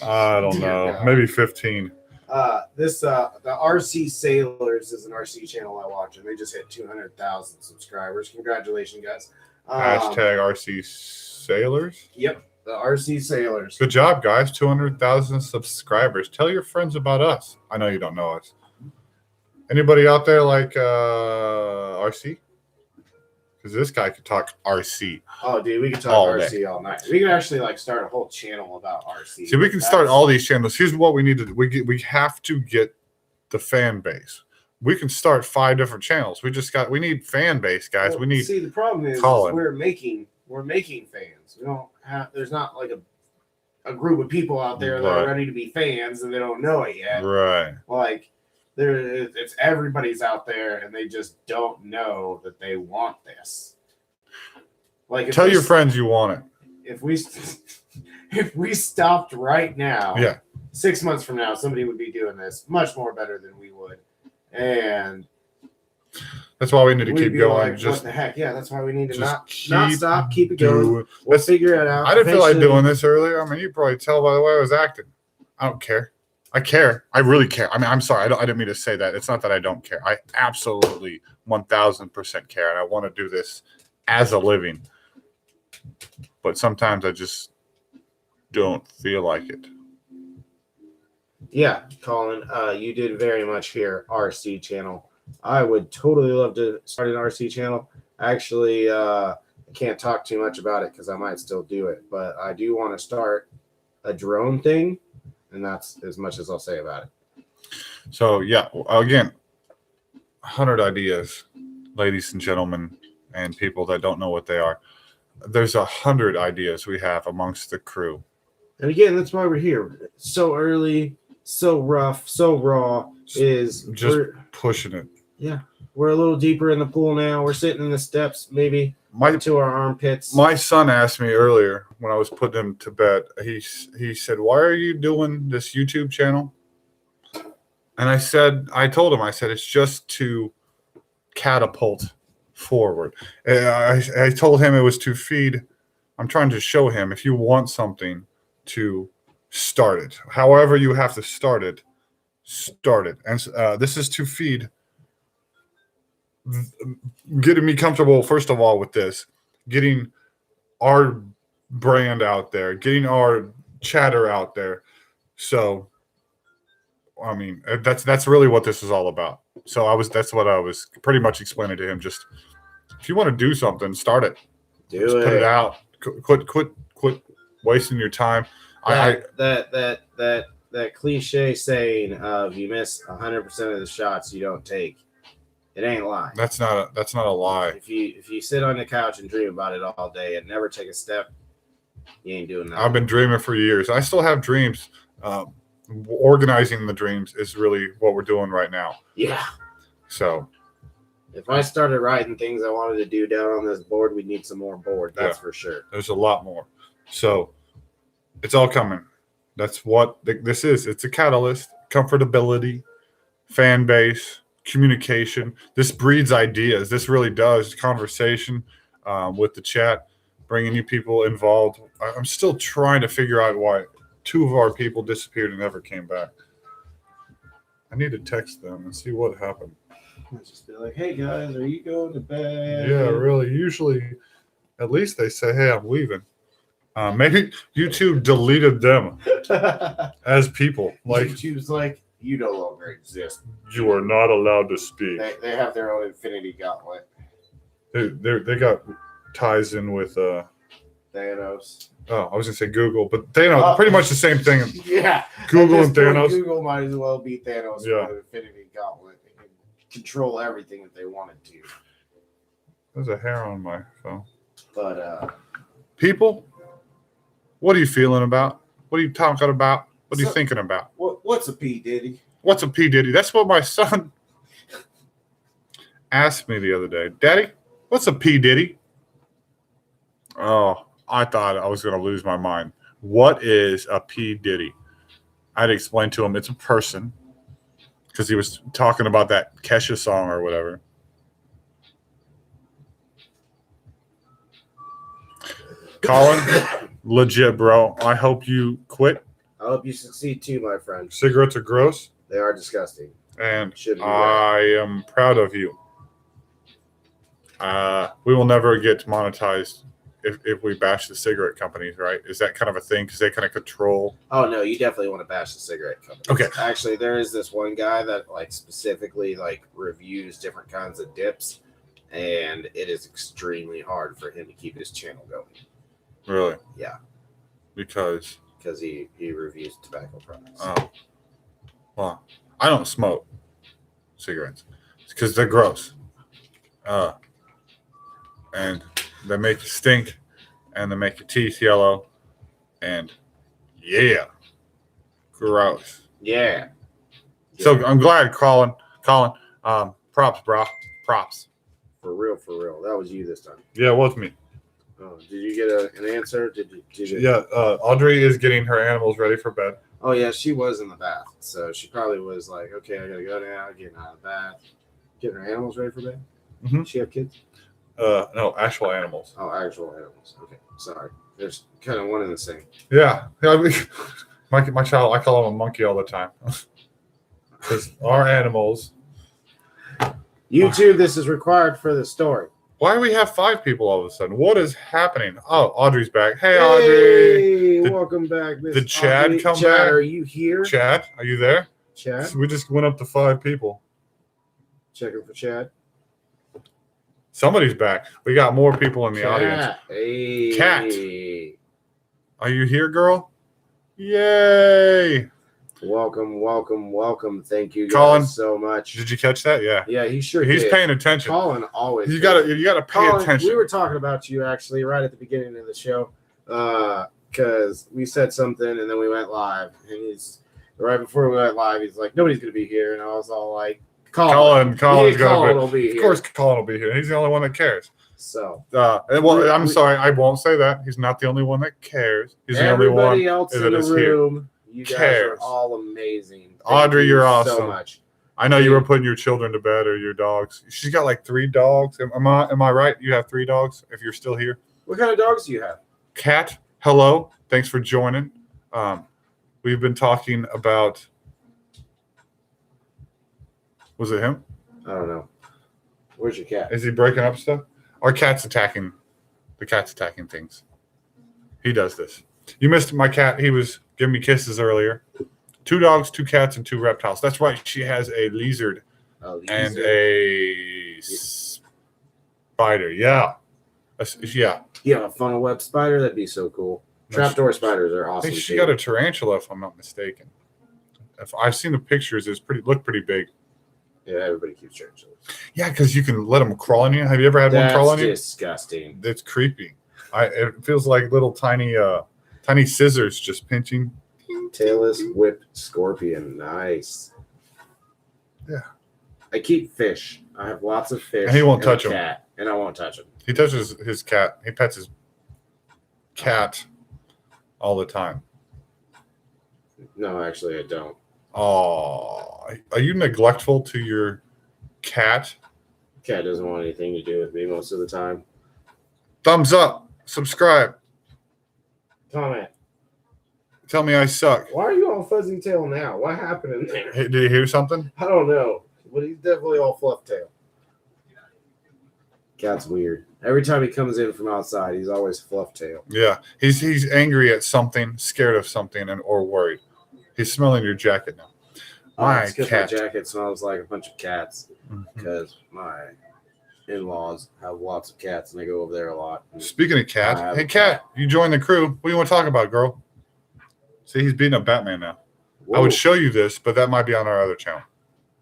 I don't know, maybe 15. The RC Sailors is an RC channel I watch, and they just hit 200,000 subscribers. Congratulations, guys! Hashtag RC Sailors. Yep, the RC Sailors. Good job, guys! 200,000 subscribers. Tell your friends about us. I know you don't know us. Anybody out there like RC? Because this guy could talk RC. Oh, dude, we could talk all RC day. all night. We could actually like start a whole channel about RC. See, we can start all these channels. Here's what we need to do. We have to get the fan base. We can start 5 different channels. We need fan base, guys. Well, we need. See, the problem is Colin. we're making fans. We don't have. There's not like a group of people out there that are ready to be fans and they don't know it yet. Right. Like it's everybody's out there and they just don't know that they want this. Like Tell your friends you want it. If we stopped right now, 6 months from now, somebody would be doing this much more better than we would, and that's why we need to we'd keep be going. like, Just what the heck? Yeah, that's why we need to not keep stop, keep it going. doing- We'll figure it out. I didn't feel like Eventually- doing this earlier. I mean, you probably tell by the way I was acting. I don't care. I care. I really care. I mean, I'm sorry. I didn't mean to say that. It's not that I don't care. I absolutely 1,000% care, and I want to do this as a living. But sometimes I just don't feel like it. Yeah, Colin, you did very much here. RC channel. I would totally love to start an RC channel. Actually, can't talk too much about it because I might still do it. But I do want to start a drone thing, and that's as much as I'll say about it. So yeah, again, 100 ideas, ladies and gentlemen, and people that don't know what they are. There's 100 ideas we have amongst the crew. And again, that's why we're here. So early, so rough, so raw. Is just pushing it. Yeah, we're a little deeper in the pool now. We're sitting in the steps, maybe to our armpits. My son asked me earlier when I was putting him to bed. He said, "Why are you doing this YouTube channel?" And I told him, it's just to catapult forward. I told him it was to feed. I'm trying to show him if you want something, to start it. However you have to start it. And this is to feed, getting me comfortable, first of all, with this, getting our brand out there, getting our chatter out there. So, I mean, that's really what this is all about. So that's what I was pretty much explaining to him. Just, if you want to do something, start it. Just put it out. Quit wasting your time. That cliche saying of you miss 100% of the shots you don't take, it ain't a lie. That's not a lie. If you sit on the couch and dream about it all day and never take a step, you ain't doing nothing. I've been dreaming for years. I still have dreams. Organizing the dreams is really what we're doing right now. Yeah. So, if I started writing things I wanted to do down on this board, we'd need some more board. That's for sure. There's a lot more. So, it's all coming. That's what this is. It's a catalyst, comfortability, fan base, communication. This breeds ideas. This really does. Conversation with the chat, bringing you people involved. I'm still trying to figure out why 2 of our people disappeared and never came back. I need to text them and see what happened. Just be like, hey guys, are you going to bed? Yeah, really. Usually, at least they say, hey, I'm leaving. Maybe YouTube deleted them as people. Like, YouTube's like, you no longer exist. You are not allowed to speak. They have their own infinity gauntlet. They got ties in with Thanos. Oh, I was gonna say Google, but Thanos, pretty much the same thing. Yeah, Google and Thanos. Google might as well be Thanos with an infinity gauntlet. They can control everything if they wanted to. There's a hair on my phone. But people, what are you feeling about? What are you talking about? What are you thinking about? What's a P Diddy? What's a P Diddy? That's what my son asked me the other day. Daddy, what's a P Diddy? Oh, I thought I was going to lose my mind. What is a P Diddy? I'd explain to him it's a person, because he was talking about that Kesha song or whatever. Colin, legit, bro. I hope you quit. I hope you succeed too, my friend. Cigarettes are gross. They are disgusting. And I am proud of you. We will never get monetized if we bash the cigarette companies, right? Is that kind of a thing? Because they kind of control. Oh, no, you definitely want to bash the cigarette companies. Okay. Actually, there is this one guy that specifically reviews different kinds of dips, and it is extremely hard for him to keep his channel going. Really? Yeah. Because he reviews tobacco products. Oh. Well, I don't smoke cigarettes because they're gross. And they make you stink, and they make your teeth yellow, and gross. Yeah. So I'm glad, Colin. Props, bro. Props. For real. That was you this time. Yeah, it was me. Oh, did you get an answer? Did you? Yeah, Audrey is getting her animals ready for bed. Oh, yeah, she was in the bath. So she probably was like, okay, I got to go now, getting out of the bath. Getting her animals ready for bed? Mm-hmm. Does she have kids? No, actual animals. Oh, actual animals. Okay, sorry. There's kind of one and the same. Yeah. I mean, my child, I call him a monkey all the time. Because our animals. YouTube, this is required for the story. Why do we have 5 people all of a sudden? What is happening? Oh, Audrey's back. Hey, Audrey. Welcome back, Miss Did Chad Audrey. come Chad, back? are you here? Chad, are you there? Chad? So we just went up to 5 people. Checking for Chad. Somebody's back. We got more people in the audience. Hey. Cat. Are you here, girl? Yay. Welcome. Thank you Colin, guys so much. Did you catch that? Yeah. Yeah, he's paying attention. Colin always. You gotta pay attention. We were talking about you actually right at the beginning of the show, because we said something and then we went live, and he's right before we went live. He's like, nobody's gonna be here, and I was all like, Colin's gonna be here. Of course, Colin will be here. He's the only one that cares. So, I'm sorry, I won't say that. He's not the only one that cares. He's the only one else in the room. You guys are all amazing. Audrey, you're awesome. So much. I know you were putting your children to bed or your dogs. She's got like 3 dogs. Am I right? You have 3 dogs if you're still here. What kind of dogs do you have? Cat, hello. Thanks for joining. We've been talking about. Was it him? I don't know. Where's your cat? Is he breaking up stuff? Our cat's attacking. The cat's attacking things. He does this. You missed my cat. He was giving me kisses earlier. 2 dogs, 2 cats, and 2 reptiles. That's right. She has a lizard and a spider. Yeah. Yeah. You have a funnel web spider? That'd be so cool. Trapdoor spiders are awesome. I think she got a tarantula, if I'm not mistaken. If I've seen the pictures, look pretty big. Yeah, everybody keeps tarantulas. Yeah, because you can let them crawl on you. Have you ever had one crawl on you? That's disgusting. It's creepy. It feels like little tiny scissors just pinching. Tailless whipped scorpion. Nice. Yeah. I keep fish. I have lots of fish. And he won't touch them. Cat, and I won't touch him. He touches his cat. He pets his cat all the time. No, actually, I don't. Oh, are you neglectful to your cat? Cat doesn't want anything to do with me most of the time. Thumbs up. Subscribe. Comment. Tell me I suck. Why are you all fuzzy tail now? What happened in there? Hey, did you hear something? I don't know, but he's definitely all fluff tail. Cat's weird. Every time he comes in from outside, he's always fluff tail. Yeah, he's angry at something, scared of something, or worried. He's smelling your jacket now. My jacket smells like a bunch of cats because my in-laws have lots of cats and they go over there a lot. Speaking of cats, hey cat, you joined the crew. What do you want to talk about, girl? See, he's beating up Batman now. Whoa. I would show you this, but that might be on our other channel.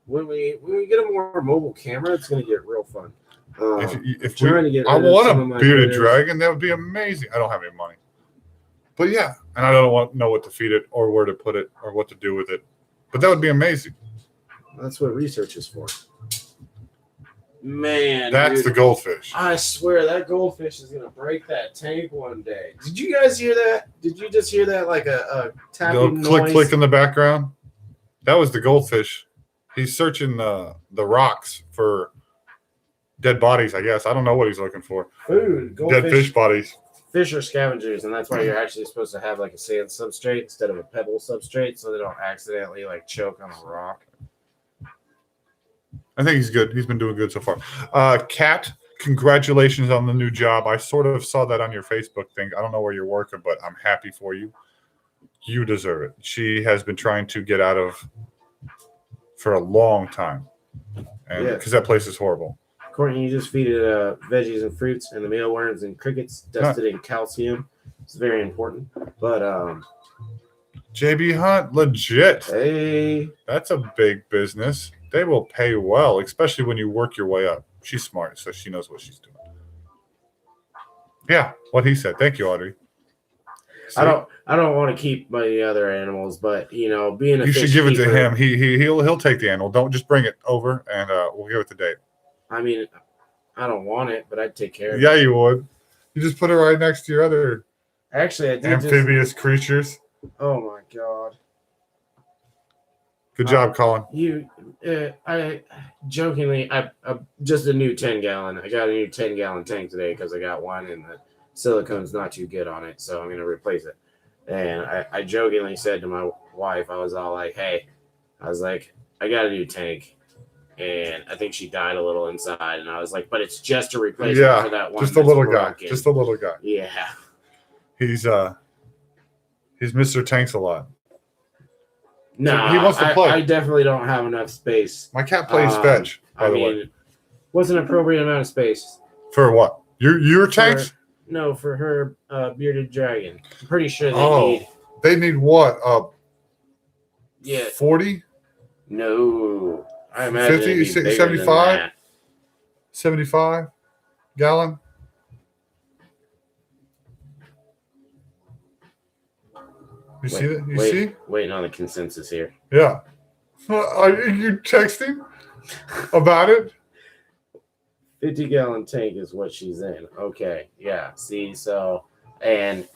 When we get a more mobile camera, it's going to get real fun. I want a bearded dragon. That would be amazing. I don't have any money. But yeah, and I don't know what to feed it or where to put it or what to do with it. But that would be amazing. That's what research is for. Man, that's the goldfish. I swear that goldfish is going to break that tank one day. Did you guys hear that? Did you just hear that like a tapping noise? Click in the background? That was the goldfish. He's searching the rocks for dead bodies, I guess. I don't know what he's looking for. Food. Dead fish bodies. Fish are scavengers, and that's why you're actually supposed to have like a sand substrate instead of a pebble substrate so they don't accidentally like choke on a rock. I think he's good. He's been doing good so far. Kat, congratulations on the new job. I sort of saw that on your Facebook thing. I don't know where you're working, but I'm happy for you. You deserve it. She has been trying to get out of for a long time, and because that place is horrible. Courtney, you just feed it veggies and fruits and the mealworms and crickets dusted in calcium. It's very important. But JB Hunt, legit. Hey, that's a big business. They will pay well, especially when you work your way up. She's smart, so she knows what she's doing. Yeah, what he said. Thank you, Audrey. So, I don't want to keep my other animals, but being a you fish should give keeper, it to him. He'll take the animal. Don't just bring it over, and we'll give it to Dave. I mean, I don't want it, but I'd take care of it. Yeah, you would. You just put it right next to your other amphibious creatures. Oh my god. Good job, Colin. I jokingly, I just a new 10-gallon. I got a new 10-gallon tank today because I got one and the silicone's not too good on it, so I'm gonna replace it. And I jokingly said to my wife, I was all like, "Hey," I was like, "I got a new tank." And I think she died a little inside, and I was like, "But it's just a replacement for that one." Just a little guy. Just a little guy. Yeah. He's Mr. Tanks a lot. No, he wants to play. I definitely don't have enough space. My cat plays fetch. Wasn't an appropriate amount of space. For what? Your tanks? No, for her bearded dragon. I'm pretty sure they need what? 40? No. I imagine 50, it'd be bigger 75? than that. 75 gallon? You see that? You see? Waiting on the consensus here. Yeah. Are you texting about it? 50-gallon tank is what she's in. Okay. Yeah. See, so, and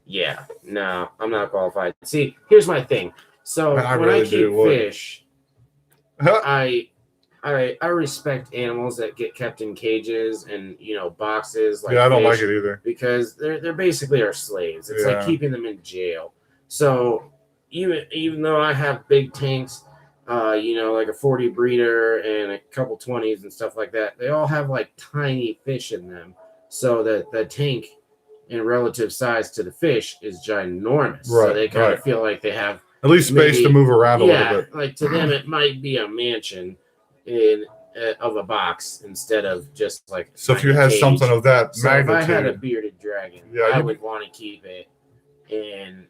yeah, no, I'm not qualified. See, here's my thing. So Man, when I keep fish, I respect animals that get kept in cages and boxes. Like I don't like fish, it either because they're basically our slaves. It's like keeping them in jail. So even though I have big tanks, like a 40 breeder and a couple 20s and stuff like that, they all have like tiny fish in them. So that the tank in relative size to the fish is ginormous. Right, so they kind of feel like they have at least space to move around a little bit. Like to them, it might be a mansion of a box instead of just like. So if you had something of that magnitude, if I had a bearded dragon, I would want to keep it in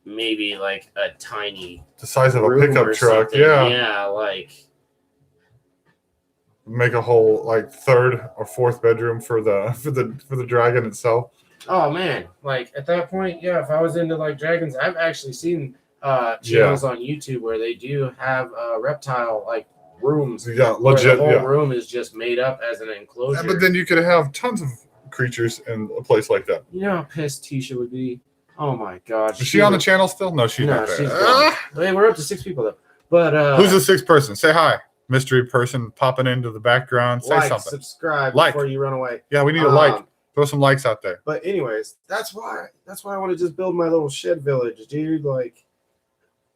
maybe like a tiny, the size of a pickup truck. Yeah, like make a whole like third or fourth bedroom for the dragon itself. Oh man, like at that point, if I was into like dragons, I've actually seen channels on YouTube where they do have reptile like rooms. Yeah, legit. The whole room is just made up as an enclosure. But then you could have tons of creatures in a place like that. You know how pissed Tisha would be? Oh my god. Is she on the channel still? No, she's not there. She's we're up to 6 people though. But who's the 6th person? Say hi. Mystery person popping into the background. Say something. Subscribe before you run away. Yeah, we need a like. Throw some likes out there. But anyways, that's why I want to just build my little shed village, dude. Like,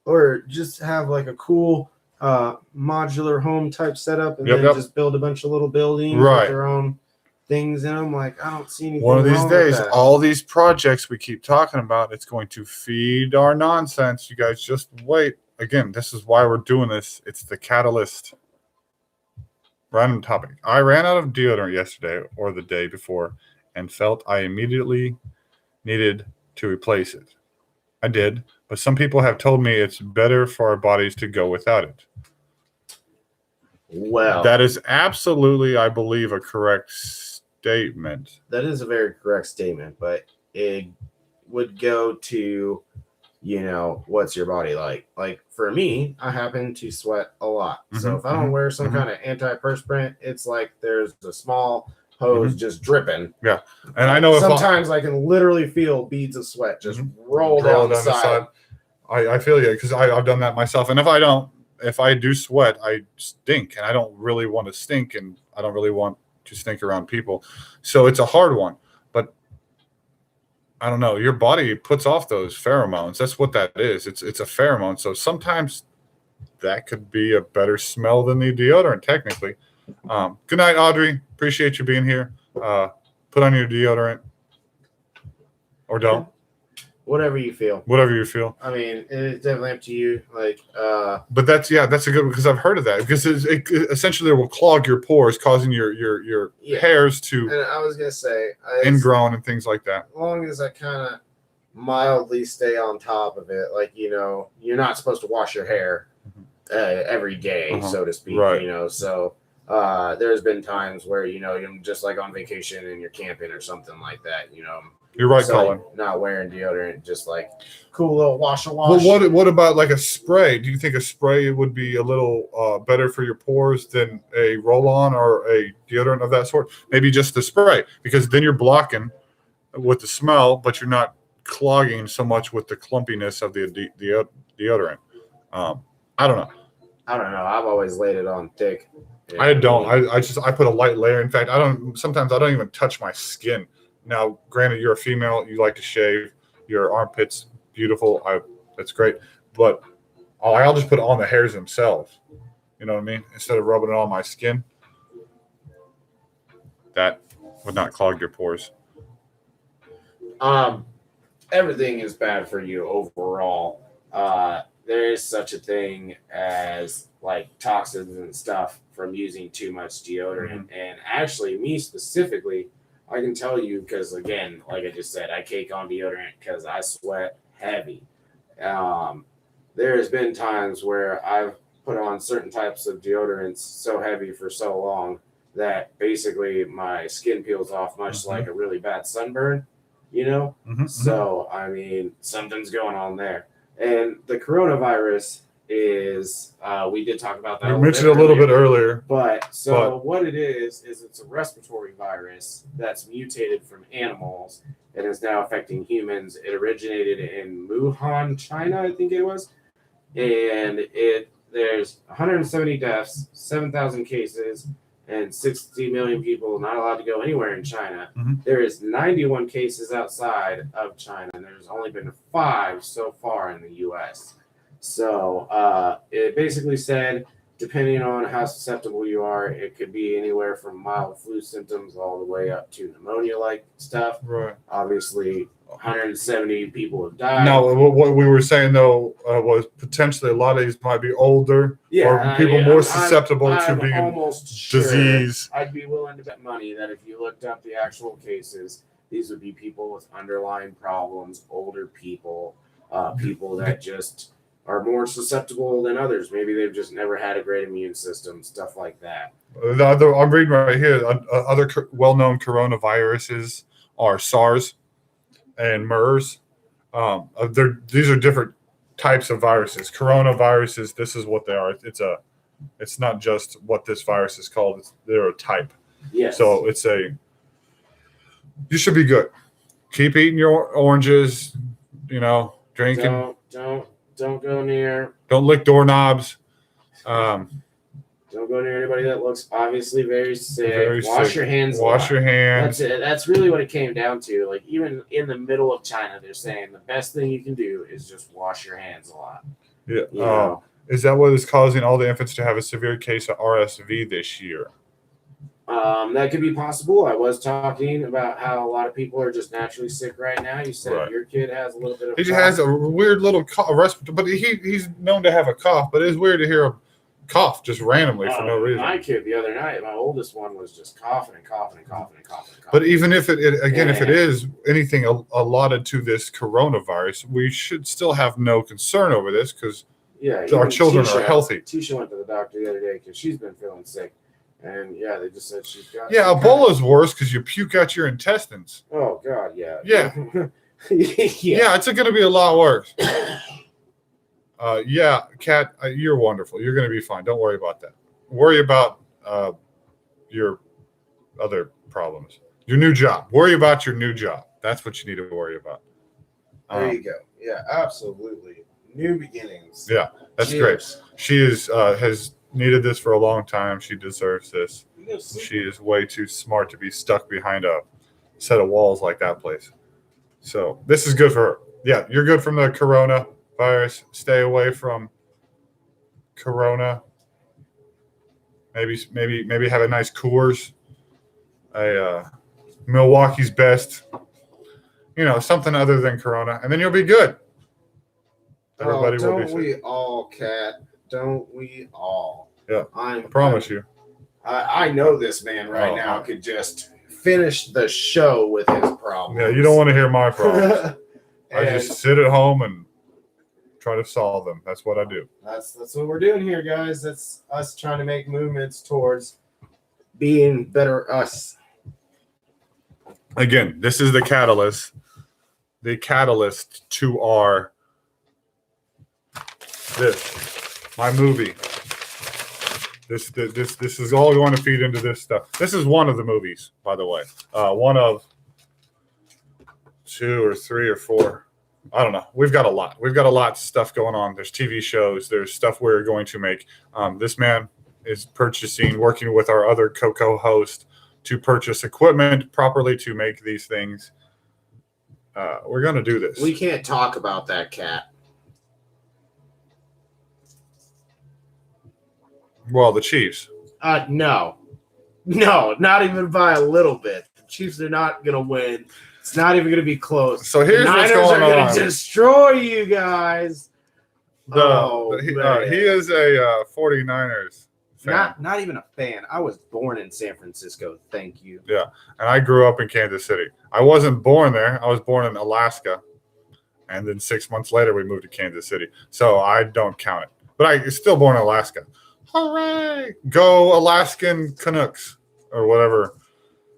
or just have like a cool modular home type setup, and then just build a bunch of little buildings with their own things in them. Like, I don't see anything. One of these days, all these projects we keep talking about, it's going to feed our nonsense. You guys just wait. Again, this is why we're doing this. It's the catalyst. Random topic. I ran out of deodorant yesterday or the day before and felt I immediately needed to replace it. I did, but some people have told me it's better for our bodies to go without it. Well, that is absolutely, I believe, a correct statement. That is a very correct statement, but it would go to, what's your body like? Like for me, I happen to sweat a lot. So if I don't wear some kind of antiperspirant, it's like there's a small hose just dripping. Yeah. And I know sometimes I can literally feel beads of sweat just roll down the side. I feel you, because I've done that myself. And if I do sweat, I stink, and I don't really want to stink, and I don't really want to stink around people. So it's a hard one. But I don't know. Your body puts off those pheromones. That's what that is. It's a pheromone. So sometimes that could be a better smell than the deodorant, technically. Good night, Audrey. Appreciate you being here. Put on your deodorant or don't. Whatever you feel. Whatever you feel. I mean, it's definitely up to you. Like, but that's a good one, because I've heard of that, because it essentially will clog your pores, causing your hairs to. And I was gonna say ingrown and things like that. As long as I kind of mildly stay on top of it, like you're not supposed to wash your hair every day, so to speak. Right. So there's been times where you're just like on vacation and you're camping or something like that. You're right, Colin. Not wearing deodorant, just like cool little wash. Well, what about like a spray? Do you think a spray would be a little better for your pores than a roll-on or a deodorant of that sort? Maybe just the spray, because then you're blocking with the smell, but you're not clogging so much with the clumpiness of the deodorant. I don't know. I've always laid it on thick. I don't. I put a light layer. In fact, sometimes I don't even touch my skin. Now, granted, you're a female, you like to shave your armpits, beautiful. That's great. But I'll just put it on the hairs themselves. You know what I mean? Instead of rubbing it on my skin. That would not clog your pores. Everything is bad for you overall. There is such a thing as like toxins and stuff from using too much deodorant. And actually, me specifically, I can tell you because, again, like I just said, I cake on deodorant because I sweat heavy. There's been times where I've put on certain types of deodorants so heavy for so long that basically my skin peels off, much like a really bad sunburn, you know? So, I mean, something's going on there. And the coronavirus is, we did talk about that. We mentioned it a little bit earlier. But what it is it's a respiratory virus that's mutated from animals and is now affecting humans. It originated in Wuhan, China, I think it was. And there's 170 deaths, 7,000 cases, and 60 million people not allowed to go anywhere in China. There is 91 cases outside of China, and there's only been 5 so far in the U.S. So it basically said, depending on how susceptible you are, it could be anywhere from mild flu symptoms all the way up to pneumonia-like stuff. Right. Obviously, 170 people have died. No, what we were saying, though, was potentially a lot of these might be older or people more susceptible to being almost disease. Sure I'd be willing to bet money that if you looked up the actual cases, these would be people with underlying problems, older people, people that just are more susceptible than others. Maybe they've just never had a great immune system, stuff like that. I'm reading right here, other well-known coronaviruses are SARS and MERS. These are different types of viruses. Coronaviruses, this is what they are. It's not just what this virus is called. They're a type. Yes. So you should be good. Keep eating your oranges, drinking. Don't go near. Don't lick doorknobs. Don't go near anybody that looks obviously very sick. Wash your hands. Wash your hands. That's it. That's really what it came down to. Like, even in the middle of China, they're saying the best thing you can do is just wash your hands a lot. Yeah. Is that what is causing all the infants to have a severe case of RSV this year? That could be possible. I was talking about how a lot of people are just naturally sick right now. You said your kid has a little bit of. He has a weird little respiratory, but he's known to have a cough. But it's weird to hear him cough just randomly for no reason. My kid the other night, my oldest one, was just coughing and coughing and coughing and coughing and coughing. But even if if it is anything allotted to this coronavirus, we should still have no concern over this because our children are healthy. Tisha went to the doctor the other day because she's been feeling sick. And they just said she's got. Yeah, Ebola's worse because you puke out your intestines. Oh God, yeah. Yeah, it's going to be a lot worse. Kat, you're wonderful. You're going to be fine. Don't worry about that. Worry about your other problems. Your new job. Worry about your new job. That's what you need to worry about. There you go. Yeah, absolutely. New beginnings. Yeah, that's great. She has needed this for a long time. She deserves this. She is way too smart to be stuck behind a set of walls like that place. So this is good for her. Yeah, you're good from the coronavirus. Stay away from corona. Maybe have a nice Coors, a Milwaukee's Best. Something other than corona, and then you'll be good. Everybody will be. Don't we all, Kat? Don't we all? Yeah, I promise you. I know this man right now could just finish the show with his problems. Yeah, you don't want to hear my problems. I just sit at home and try to solve them. That's what I do. That's what we're doing here, guys. That's us trying to make movements towards being better us. Again, this is the catalyst. The catalyst to my movie. This is all going to feed into this stuff. This is one of the movies, by the way. One of 2 or 3 or 4. I don't know. We've got a lot. We've got a lot of stuff going on. There's TV shows. There's stuff we're going to make. This man is working with our other co-host to purchase equipment properly to make these things. We're going to do this. We can't talk about that, Cat. Well, the Chiefs. No, not even by a little bit. The Chiefs are not going to win. It's not even going to be close. So here's what's going on. The Niners are going to destroy you guys. He is a 49ers fan. Not even a fan. I was born in San Francisco. Thank you. Yeah, and I grew up in Kansas City. I wasn't born there. I was born in Alaska, and then 6 months later we moved to Kansas City. So I don't count it. But I still born in Alaska. Hooray! Go Alaskan Canucks or whatever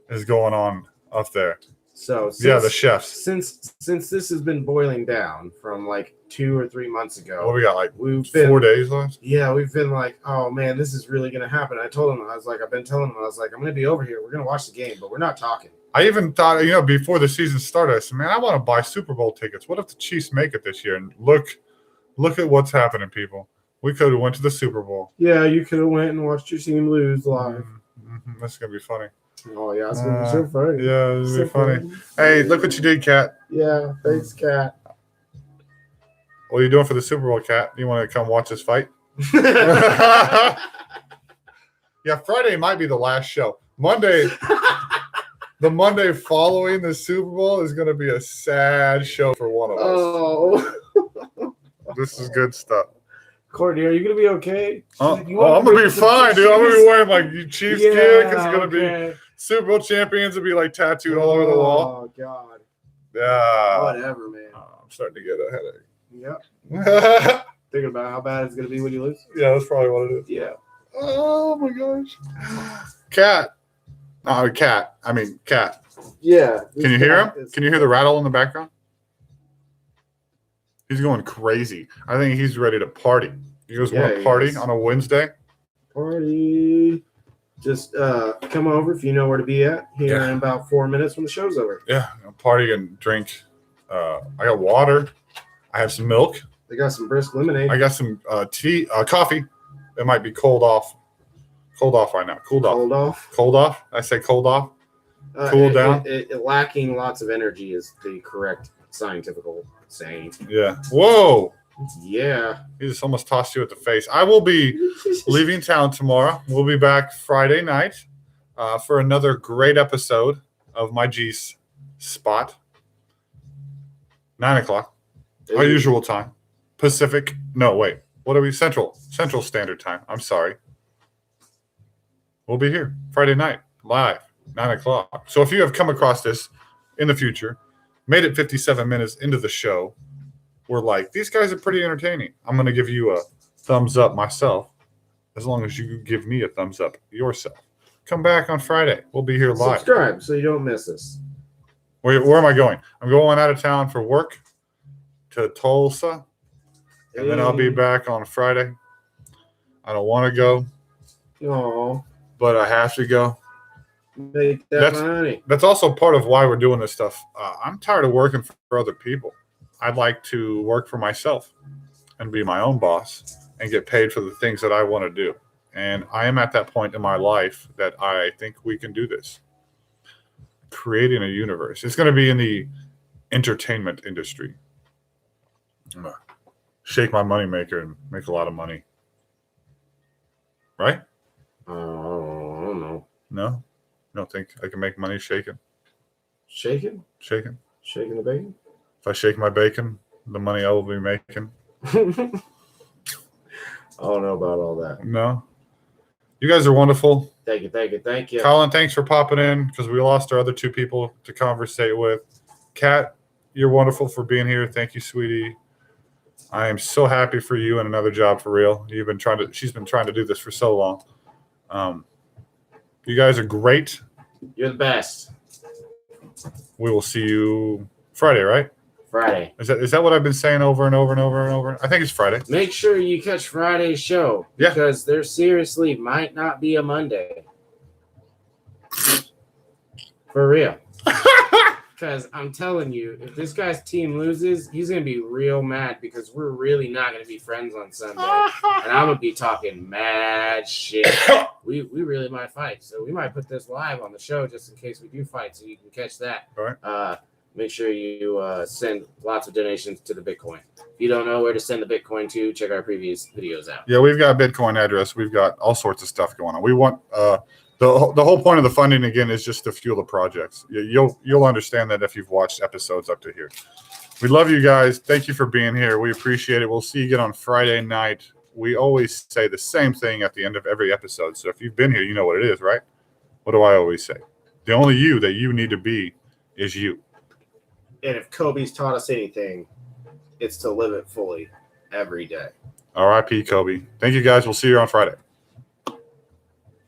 is going on up there. So the chefs. Since this has been boiling down from like 2 or 3 months ago. What we got, like 4 days left? Yeah, we've been like, oh man, this is really gonna happen. I've been telling him, I'm gonna be over here. We're gonna watch the game, but we're not talking. I even thought, before the season started, I said, man, I want to buy Super Bowl tickets. What if the Chiefs make it this year? And look at what's happening, people. We could have went to the Super Bowl. Yeah, you could have went and watched your team lose live. Mm-hmm. That's gonna be funny. Oh yeah, it's gonna be so funny. Yeah, it's gonna be funny. Hey, look what you did, Kat. Yeah, thanks, Kat. What are you doing for the Super Bowl, Kat? You want to come watch us fight? Yeah, Friday might be the last show. Monday, the Monday following the Super Bowl is going to be a sad show for one of us. Oh. This is good stuff. Courtney, are you going to be okay? I'm going to be fine, dude. I'm going to be wearing my Chiefs gear because it's going to be Super Bowl champions will be like tattooed all over the wall. Oh, God. Yeah. Whatever, man. I'm starting to get a headache. Yep. Thinking about how bad it's going to be when you lose? Yeah, that's probably what it is. Yeah. Oh, my gosh. Cat. Cat. Yeah. Can you hear him? Can you hear the rattle in the background? He's going crazy. I think he's ready to party. You guys want to party on a Wednesday? Party. Just come over if you know where to be at here in about 4 minutes when the show's over. Yeah, party and drink. I got water. I have some milk. They got some brisk lemonade. I got some coffee. It might be cold off. Cold off right now. Cooled off. Cold off. Cold off. I say cold off. Cool down. Lacking lots of energy is the correct scientific saying. Yeah. Whoa. Yeah. He just almost tossed you at the face. I will be leaving town tomorrow. We'll be back Friday night for another great episode of my G's Spot. 9 o'clock. Our usual time. Pacific. No, wait. What are we? Central Standard Time. I'm sorry. We'll be here Friday night, live, 9 o'clock. So if you have come across this in the future, made it 57 minutes into the show, we're like, these guys are pretty entertaining. I'm going to give you a thumbs up myself, as long as you give me a thumbs up yourself. Come back on Friday. We'll be here live. Subscribe so you don't miss us. Where am I going? I'm going out of town for work to Tulsa, and then I'll be back on Friday. I don't want to go. No. But I have to go. Make that money. That's also part of why we're doing this stuff. I'm tired of working for other people. I'd like to work for myself and be my own boss and get paid for the things that I want to do. And I am at that point in my life that I think we can do this. Creating a universe. It's going to be in the entertainment industry. I'm going to shake my moneymaker and make a lot of money. Right? I don't know. No? You don't think I can make money shaking? Shaking? Shaking. Shaking the bacon? If I shake my bacon, the money I will be making. I don't know about all that. No. You guys are wonderful. Thank you. Colin, thanks for popping in because we lost our other two people to conversate with. Kat, you're wonderful for being here. Thank you, sweetie. I am so happy for you and another job for real. She's been trying to do this for so long. You guys are great. You're the best. We will see you Friday, right? Friday. Is that what I've been saying over and over and over and over? I think it's Friday. Make sure you catch Friday's show. Yeah. Because there seriously might not be a Monday. For real. Because I'm telling you, if this guy's team loses, he's going to be real mad because we're really not going to be friends on Sunday. And I'm going to be talking mad shit. We really might fight. So we might put this live on the show just in case we do fight so you can catch that. All right. Make sure you send lots of donations to the Bitcoin. If you don't know where to send the Bitcoin to, check our previous videos out. Yeah, we've got a Bitcoin address. We've got all sorts of stuff going on. We want the whole point of the funding, again, is just to fuel the projects. You'll understand that if you've watched episodes up to here. We love you guys. Thank you for being here. We appreciate it. We'll see you again on Friday night. we always say the same thing at the end of every episode. So if you've been here, you know what it is, right? What do I always say? The only you that you need to be is you. And if Kobe's taught us anything, it's to live it fully every day. R.I.P. Kobe. Thank you, guys. We'll see you on Friday.